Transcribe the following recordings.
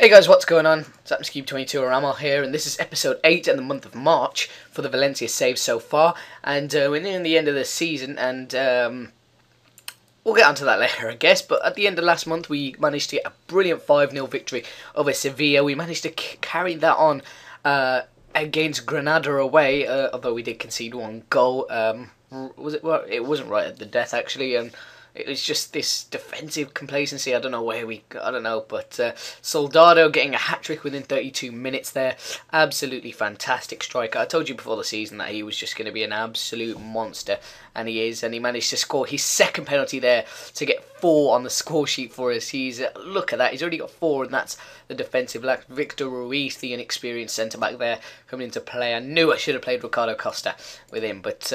Hey guys, what's going on? It's S1Ep8 Ramal here, and this is episode 8 in the month of March for the Valencia saves so far. And we're nearing the end of the season, and we'll get onto that later, I guess. But at the end of last month, we managed to get a brilliant 5-0 victory over Sevilla. We managed to carry that on against Granada away, although we did concede one goal. Was it? Well, it wasn't right at the death, actually, and it was just this defensive complacency. I don't know, but Soldado getting a hat-trick within 32 minutes there. Absolutely fantastic striker. I told you before the season that he was just going to be an absolute monster, and he is, and he managed to score his second penalty there to get 4 on the score sheet for us. Look at that, he's already got 4, and that's the defensive lack. Victor Ruiz, the inexperienced centre-back there, coming into play. I knew I should have played Ricardo Costa with him, but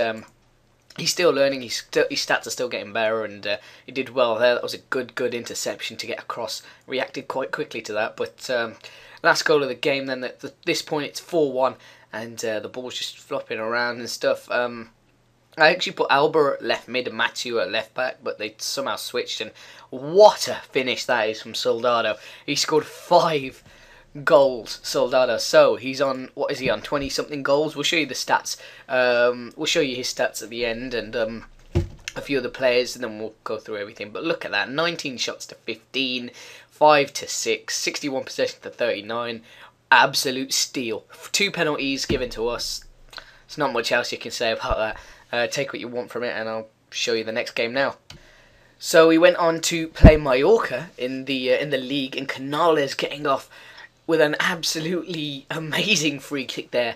he's still learning. His stats are still getting better, and he did well there. That was a good interception to get across. Reacted quite quickly to that. But last goal of the game. Then at this point it's 4-1, and the ball's just flopping around and stuff. I actually put Alba at left mid and Matthew at left back, but they somehow switched. And what a finish that is from Soldado. He scored 5 goals, Soldado. So he's on, what is he on, 20 something goals? We'll show you the stats. We'll show you his stats at the end, and a few of the players, and then we'll go through everything. But look at that, 19 shots to 15, 5 to 6, 61 possession to 39. Absolute steal. 2 penalties given to us. There's not much else you can say about that. Take what you want from it, and I'll show you the next game now. So we went on to play Mallorca in the league, and Canales getting off with an absolutely amazing free kick there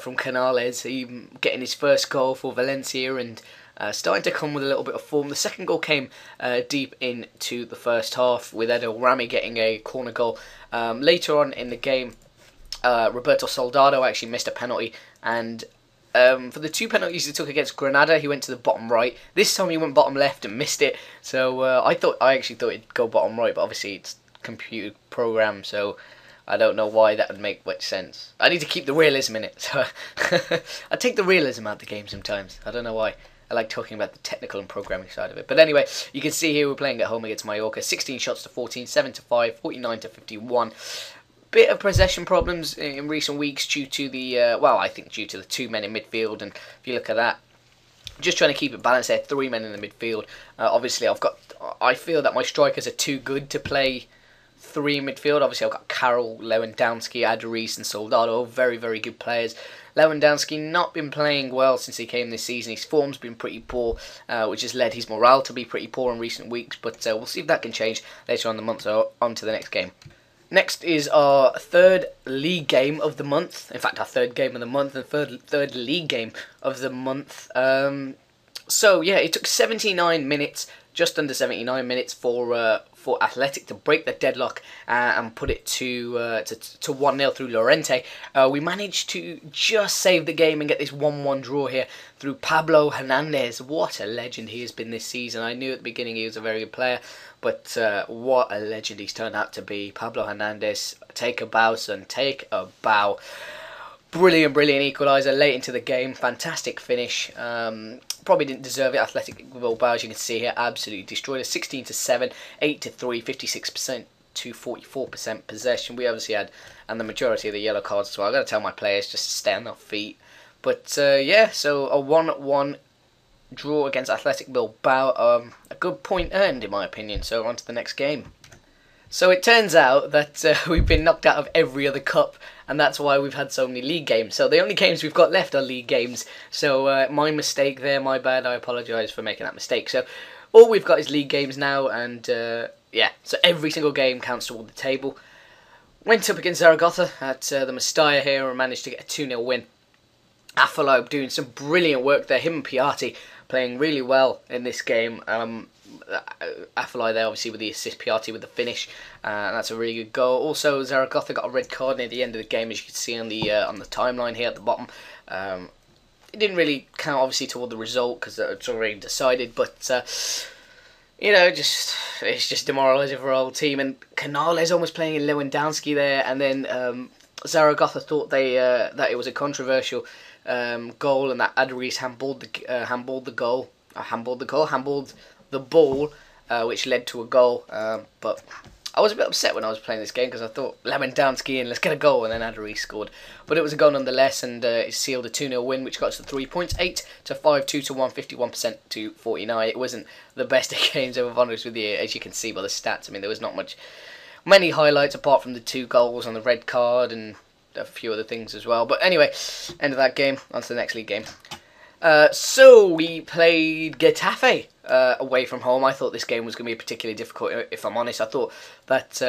from Canales. He getting his first goal for Valencia, and starting to come with a little bit of form. The second goal came deep into the first half, with Edel Rami getting a corner goal. Later on in the game, Roberto Soldado actually missed a penalty, and for the 2 penalties he took against Granada, he went to the bottom right. This time he went bottom left and missed it. So I actually thought it'd go bottom right, but obviously it's computer program, so I don't know why that would make much sense. I need to keep the realism in it. So I take the realism out of the game sometimes. I don't know why. I like talking about the technical and programming side of it. But anyway, you can see here we're playing at home against Mallorca. 16 shots to 14, 7 to 5, 49 to 51. Bit of possession problems in recent weeks due to the, I think due to the 2 men in midfield. And if you look at that, just trying to keep it balanced there, 3 men in the midfield. Obviously, I feel that my strikers are too good to play 3 in midfield. Obviously, I've got Carroll, Lewandowski, Aduriz, and Soldado. Very good players. Lewandowski not been playing well since he came this season. His form's been pretty poor, which has led his morale to be pretty poor in recent weeks. But we'll see if that can change later on in the month. So on to the next game. Next is our 3rd league game of the month. In fact, our 3rd game of the month and third league game of the month. So yeah, it took 79 minutes, just under 79 minutes for Athletic to break the deadlock and put it to 1-0 through Llorente. We managed to just save the game and get this 1-1 draw here through Pablo Hernandez. What a legend he has been this season. I knew at the beginning he was a very good player, but what a legend he's turned out to be. Pablo Hernandez, take a bow, son, take a bow. Brilliant equaliser late into the game. Fantastic finish. Probably didn't deserve it. Athletic Bilbao, as you can see here, absolutely destroyed us. 16 to 7, 8 to 3, 56% to 44% possession. We obviously had, and the majority of the yellow cards as well. I've got to tell my players just to stay on their feet. But yeah, so a 1-1 draw against Athletic Bilbao. A good point earned, in my opinion. So on to the next game. So it turns out that we've been knocked out of every other cup, and that's why we've had so many league games. So the only games we've got left are league games. So my mistake there, my bad. I apologise for making that mistake. So all we've got is league games now, and yeah, so every single game counts toward the table. Went up against Zaragoza at the Mestalla here and managed to get a 2-0 win. Afalob doing some brilliant work there. Him and Piatti playing really well in this game. Afalai there obviously with the assist, Piatti with the finish, and that's a really good goal. Also Zaragoza got a red card near the end of the game, as you can see on the timeline here at the bottom. It didn't really count obviously toward the result because it's already decided, but you know, it's just demoralising for our whole team. And Canales almost playing in Lewandowski there, and then Zaragoza thought that it was a controversial goal, and that Aduriz handballed the ball, which led to a goal. But I was a bit upset when I was playing this game because I thought Lewandowski in, let's get a goal, and then Adderley scored. But it was a goal nonetheless, and it sealed a 2-0 win, which got us to 3 points, 8 to 5, 2 to 1, 51% to 49. It wasn't the best of games, if I'm honest with you, as you can see by the stats. I mean, there was not many highlights apart from the 2 goals and the red card and a few other things as well. But anyway, end of that game. On to the next league game. So we played Getafe away from home. I thought this game was going to be particularly difficult. If I'm honest, I thought that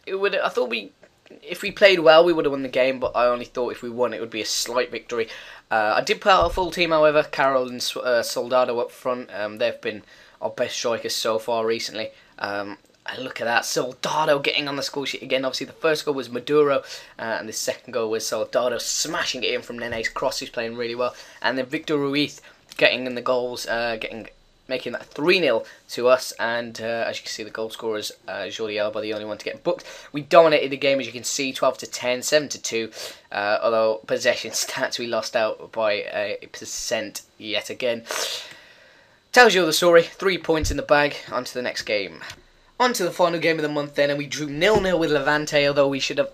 if we played well, we would have won the game. But I only thought if we won, it would be a slight victory. I did put out a full team, however. Carroll and Soldado up front. They've been our best strikers so far recently. And look at that, Soldado getting on the score sheet again. Obviously, the first goal was Maduro, and the second goal was Soldado smashing it in from Nene's cross. He's playing really well. And then Victor Ruiz getting in the goals, making that 3-0 to us. And as you can see, the goal scorers, Jordi Alba, the only one to get booked. We dominated the game, as you can see, 12 to 10, 7 to 2. Although possession stats, we lost out by a % yet again. Tells you all the story. 3 points in the bag. On to the next game. On to the final game of the month then, and we drew 0-0 with Levante, although we should have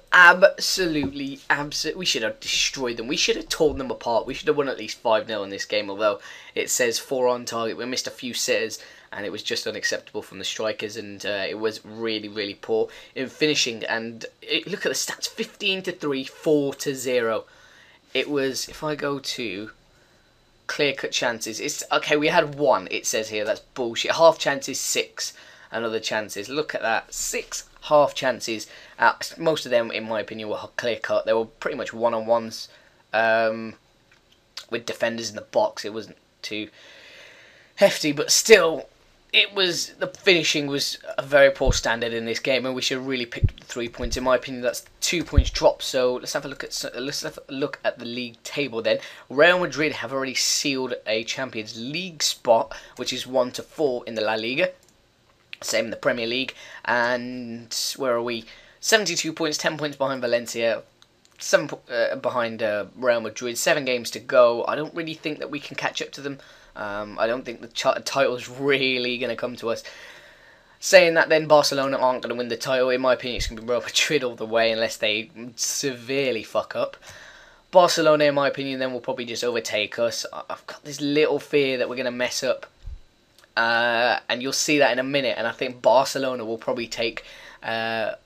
we should have destroyed them. We should have torn them apart. We should have won at least 5-0 in this game, although it says 4 on target. We missed a few sitters, and it was just unacceptable from the strikers, and it was really, really poor in finishing. And look at the stats, 15 to 3, 4 to 0. It was, if I go to clear-cut chances, it's okay, we had 1, it says here, that's bullshit. Half chances, 6. And other chances. Look at that. 6 half chances. Most of them, in my opinion, were clear cut. They were pretty much one-on-ones with defenders in the box. It wasn't too hefty, but still, the finishing was a very poor standard in this game, and we should have really picked up the 3 points. In my opinion, that's 2 points dropped. So let's have a look at the league table then. Real Madrid have already sealed a Champions League spot, which is 1 to 4 in the La Liga. Same in the Premier League, and where are we? 72 points, 10 points behind Valencia, 7 behind Real Madrid, 7 games to go. I don't really think that we can catch up to them. I don't think the title's really going to come to us. Saying that, then Barcelona aren't going to win the title. In my opinion, it's going to be Real Madrid all the way unless they severely fuck up. Barcelona, in my opinion, then will probably just overtake us. I've got this little fear that we're going to mess up. And you'll see that in a minute, and I think Barcelona will probably pip us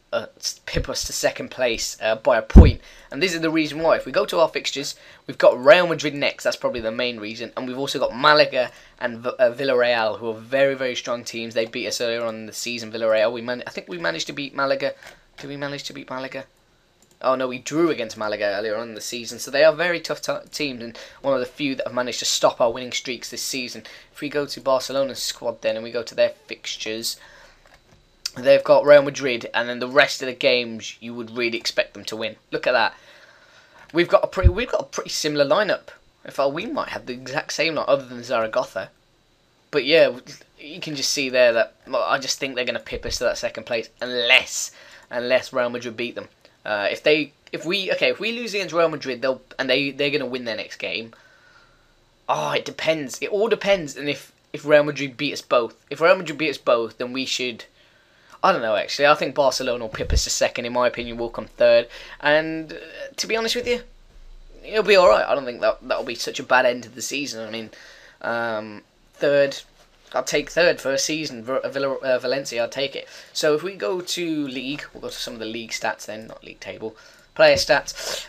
to second place by a point. And this is the reason why. If we go to our fixtures, we've got Real Madrid next. That's probably the main reason. And we've also got Malaga and Villarreal, who are very, very strong teams. They beat us earlier on in the season. Villarreal, I think we managed to beat Malaga. Did we manage to beat Malaga? Oh no, we drew against Malaga earlier on in the season. So they are very tough teams, and one of the few that have managed to stop our winning streaks this season. If we go to Barcelona's squad then, and we go to their fixtures, they've got Real Madrid, and then the rest of the games you would really expect them to win. Look at that. We've got a pretty similar lineup. In fact, we might have the exact same lineup, other than Zaragoza. But yeah, you can just see there that I just think they're going to pip us to that second place unless Real Madrid beat them. If we lose against Real Madrid, they're going to win their next game. Oh, it depends. It all depends, and if Real Madrid beat us both. If Real Madrid beat us both, then we should. I don't know. Actually, I think Barcelona will pip us to second. In my opinion, we'll come third. And to be honest with you, it'll be all right. I don't think that'll be such a bad end to the season. I mean, third. I'll take third for a season. Valencia, I'll take it. So if we go to league, we'll go to some of the league stats then, not league table. Player stats.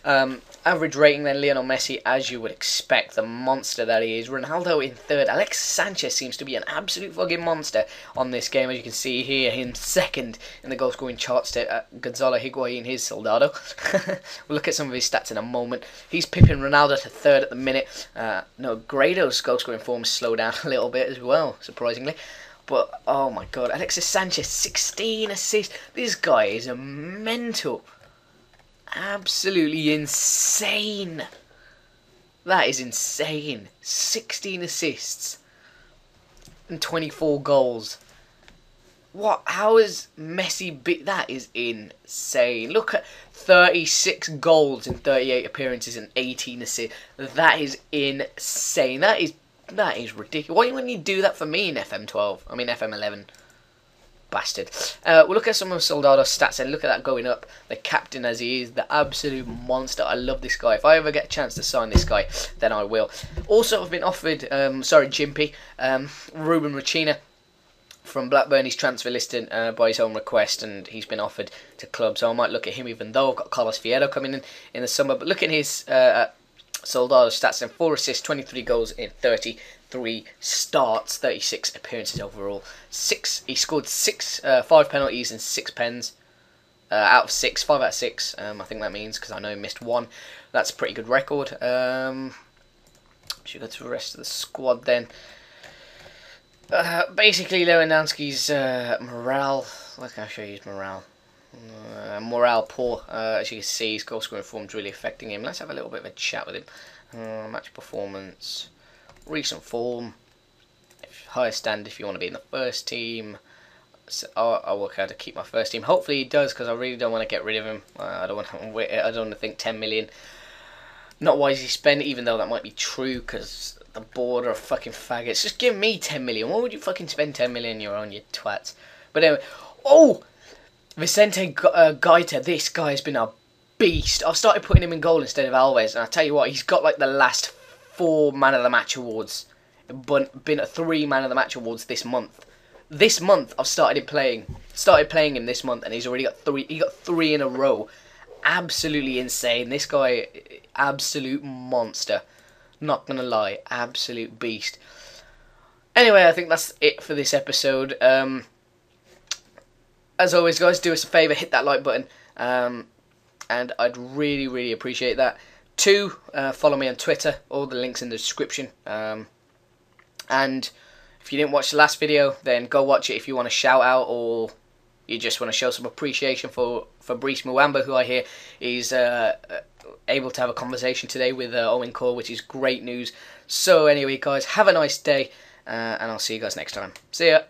Average rating then, Lionel Messi, as you would expect, the monster that he is. Ronaldo in third. Alexis Sanchez seems to be an absolute fucking monster on this game, as you can see here. Him second in the goal scoring charts to Gonzalo Higuain, his Soldado. We'll look at some of his stats in a moment. He's pipping Ronaldo to third at the minute. Grado's goal scoring form slowed down a little bit as well, surprisingly. But, oh my god, Alexis Sanchez, 16 assists. This guy is a mental. Absolutely insane. That is insane. 16 assists and 24 goals. What? How is Messi that is insane. Look at 36 goals in 38 appearances and 18 assists. That is insane. That is ridiculous. Why wouldn't you do that for me in FM12? I mean FM11. bastard. We'll look at some of Soldado's stats and look at that going up. The captain as he is, the absolute monster. I love this guy. If I ever get a chance to sign this guy, then I will. Also, I've been offered, Jimpy, Ruben Rachina from Blackburn. He's transfer listed by his own request, and he's been offered to club, so I might look at him, even though I've got Carlos Fierro coming in the summer. But look at his Soldado stats, and 4 assists, 23 goals in 33 starts, 36 appearances overall. He scored 5 penalties and 6 pens out of 6, 5 out of 6. I think that means, because I know he missed 1. That's a pretty good record. Should go to the rest of the squad then. Basically, Lewandowski's morale. Like, I'll show you his morale. Morale poor. As you can see, his goal scoring form's really affecting him. Let's have a little bit of a chat with him. Match performance, recent form, higher stand if you want to be in the first team. So I'll work out to keep my first team. Hopefully he does, because I really don't want to get rid of him. I don't want to think 10 million. Not wisely spent, even though that might be true, because the board are fucking faggots. Just give me 10 million. Why would you fucking spend 10 million you're on, you twats? But anyway, Vicente Gaita, this guy has been a beast. I've started putting him in goal instead of Alves, and I tell you what, he's got like the last 4 Man of the Match awards, but been at 3 Man of the Match awards this month. This month I've started playing him this month, and he's already got 3. He got 3 in a row. Absolutely insane. This guy, absolute monster. Not gonna lie, absolute beast. Anyway, I think that's it for this episode. As always, guys, do us a favour, hit that like button, and I'd really, really appreciate that. 2, follow me on Twitter, all the links in the description. And if you didn't watch the last video, then go watch it if you want to shout out, or you just want to show some appreciation for Fabrice Muamba, who I hear is able to have a conversation today with Owen Cole, which is great news. So anyway, guys, have a nice day, and I'll see you guys next time. See ya.